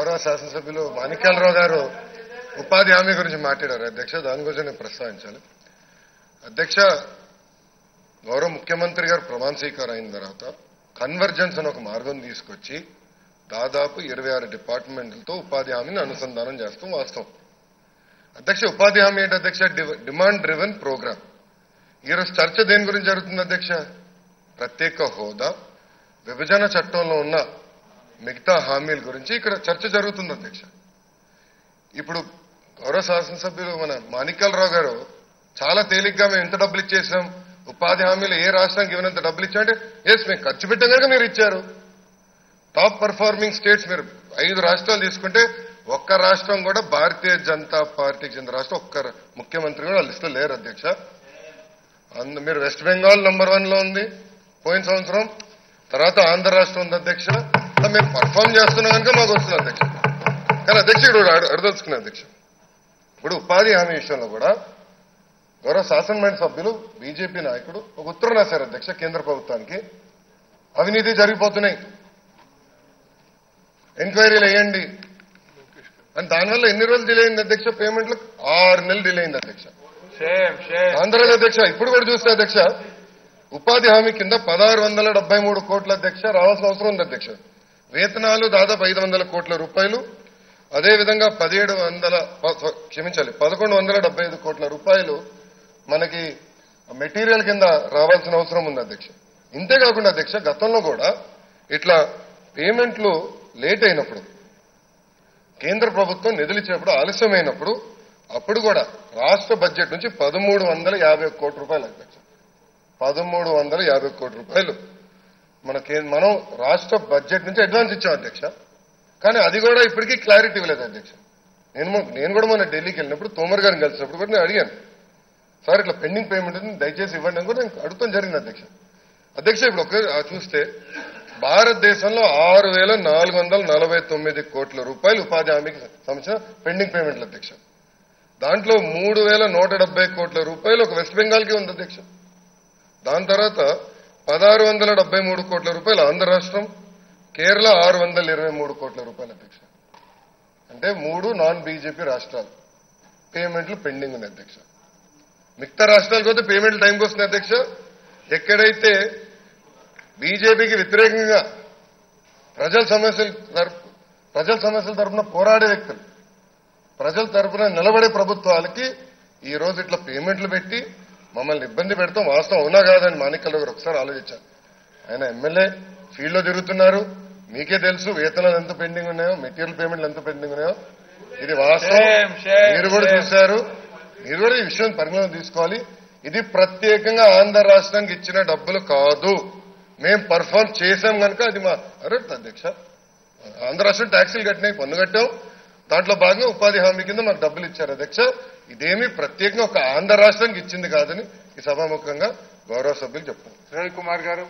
గౌరవ శాసనసభ్యులు మాణిక్యాలరావు గారు ఉపాధి హామీ గురించి మాట్లాడారు అధ్యక్ష. దాని గురించి నేను ప్రస్తావించాలి. అధ్యక్ష, గౌరవ ముఖ్యమంత్రి గారు ప్రమాణ స్వీకారం అయిన తర్వాత కన్వర్జెన్స్ అని ఒక మార్గం తీసుకొచ్చి దాదాపు 26 డిపార్ట్మెంట్లతో ఉపాధి హామీని అనుసంధానం చేస్తాం వాస్తవం. అధ్యక్ష, ఉపాధి హామీ ఏంటి అధ్యక్ష? Demand driven programme. ఈరోజు చర్చ దేని గురించి జరుగుతుంది అధ్యక్ష? ప్రత్యేక హోదా, విభజన చట్టంలో ఉన్న మిగతా హామీల గురించి ఇక్కడ చర్చ జరుగుతుంది అధ్యక్ష. ఇప్పుడు గౌరవ శాసనసభ్యులు మన మాణిక్యాలరావు గారు చాలా తేలిగ్గా మేము ఎంత డబ్బులు ఇచ్చేసాం, ఉపాధి హామీలు ఏ రాష్ట్రానికి ఇవ్వనంత డబ్బులు ఇచ్చామంటే ఎస్ మేము ఖర్చు పెట్టాం కనుక మీరు ఇచ్చారు. టాప్ పర్ఫార్మింగ్ స్టేట్స్ మీరు 5 రాష్ట్రాలు తీసుకుంటే ఒక్క రాష్ట్రం కూడా భారతీయ జనతా పార్టీకి చెందిన రాష్ట్రం ఒక్క ముఖ్యమంత్రి కూడా లిస్టులో లేరు అధ్యక్ష. మీరు వెస్ట్ బెంగాల్ నంబర్ 1 లో ఉంది పోయిన సంవత్సరం, తర్వాత ఆంధ్ర రాష్ట్రం ఉంది అధ్యక్ష. మీరు పర్ఫార్మ్ చేస్తున్నా కనుక మాకు వస్తుంది అధ్యక్ష. కానీ అధ్యక్ష ఇప్పుడు అడదలుచుకున్నా అధ్యక్ష, ఇప్పుడు ఉపాధి హామీ విషయంలో కూడా గౌరవ శాసనమండలి సభ్యులు బీజేపీ నాయకుడు ఒక ఉత్తరం రాశారు అధ్యక్ష కేంద్ర ప్రభుత్వానికి. అవినీతి జరిగిపోతున్నాయి, ఎంక్వైరీలు వేయండి అని. దానివల్ల ఎన్ని రోజులు డిలే అయింది అధ్యక్ష? పేమెంట్లు 6 నెలలు డిలే అయింది అధ్యక్ష. ఆంధ్రలో అధ్యక్ష ఇప్పుడు కూడా చూస్తే అధ్యక్ష ఉపాధి హామీ కింద 1673 కోట్ల అధ్యక్ష రావాల్సిన అవసరం ఉంది అధ్యక్ష. వేతనాలు దాదాపు 500 కోట్ల రూపాయలు, అదేవిధంగా 1175 కోట్ల రూపాయలు మనకి మెటీరియల్ కింద రావాల్సిన అవసరం ఉంది అధ్యక్ష. ఇంతేకాకుండా అధ్యక్ష గతంలో కూడా ఇట్లా పేమెంట్లు లేట్ అయినప్పుడు, కేంద్ర ప్రభుత్వం నిధులు ఇచ్చినప్పుడు ఆలస్యమైనప్పుడు అప్పుడు కూడా రాష్ట్ర బడ్జెట్ నుంచి 1350 కోట్ల రూపాయలు అధ్యక్ష. 1350 కోట్ల రూపాయలు మనం రాష్ట్ర బడ్జెట్ నుంచి అడ్వాన్స్ ఇచ్చాం అధ్యక్ష. కానీ అది కూడా ఇప్పటికీ క్లారిటీ ఇవ్వలేదు అధ్యక్ష. నేను కూడా మొన్న ఢిల్లీకి వెళ్ళినప్పుడు తోమర్ గారిని కలిసినప్పుడు కూడా నేను అడిగాను, సార్ ఇట్లా పెండింగ్ పేమెంట్ దయచేసి ఇవ్వండి అని కూడా నేను అడుగుతాం జరిగింది అధ్యక్ష. అధ్యక్ష ఇప్పుడు ఒక చూస్తే భారతదేశంలో 6449 కోట్ల రూపాయలు ఉపాధి హామీకి సంబంధించిన పెండింగ్ పేమెంట్లు అధ్యక్ష. దాంట్లో 3170 కోట్ల రూపాయలు ఒక వెస్ట్ బెంగాల్కి ఉంది అధ్యక్ష. దాని తర్వాత 1673 కోట్ల రూపాయలు ఆంధ్ర రాష్ట్రం, కేరళ 623 కోట్ల రూపాయలు అధ్యక్ష. అంటే 3 నాన్ బీజేపీ రాష్ట్రాలు పేమెంట్లు పెండింగ్ ఉంది అధ్యక్ష. మిగతా రాష్ట్రాలకు పోతే పేమెంట్లు టైంకి వస్తుంది అధ్యక్ష. ఎక్కడైతే బీజేపీకి వ్యతిరేకంగా ప్రజల సమస్యల తరఫున పోరాడే వ్యక్తులు, ప్రజల తరఫున నిలబడే ప్రభుత్వాలకి ఈ రోజు ఇట్లా పేమెంట్లు పెట్టి మమ్మల్ని ఇబ్బంది పెడతాం. వాస్తవం అవునా కాదని మాణిక్యాలరావు గారు ఒకసారి ఆలోచించారు. ఆయన ఎమ్మెల్యే ఫీల్డ్ లో తిరుగుతున్నారు, మీకే తెలుసు వేతనాలు ఎంత పెండింగ్ ఉన్నాయో, మెటీరియల్ పేమెంట్లు ఎంత పెండింగ్ ఉన్నాయో. ఇది వాస్తవం, మీరు కూడా చూశారు. మీరు కూడా ఈ విషయం పరిగణలోకి తీసుకోవాలి. ఇది ప్రత్యేకంగా ఆంధ్ర రాష్ట్రానికి ఇచ్చిన డబ్బులు కాదు, మేము పర్ఫార్మ్ చేశాం కనుక అది మా అరెట్ అధ్యక్ష. ఆంధ్ర రాష్ట్రం ట్యాక్సీలు కట్టినాయి, పన్ను కట్టాం, దాంట్లో భాగంగా ఉపాధి హామీ కింద మాకు డబ్బులు ఇచ్చారు అధ్యక్ష. ఇదేమీ ప్రత్యేకంగా ఒక ఆంధ్ర రాష్ట్రానికి ఇచ్చింది కాదని ఈ సభాముఖంగా గౌరవ సభ్యులు చెప్తారు. రవికుమార్ గారు.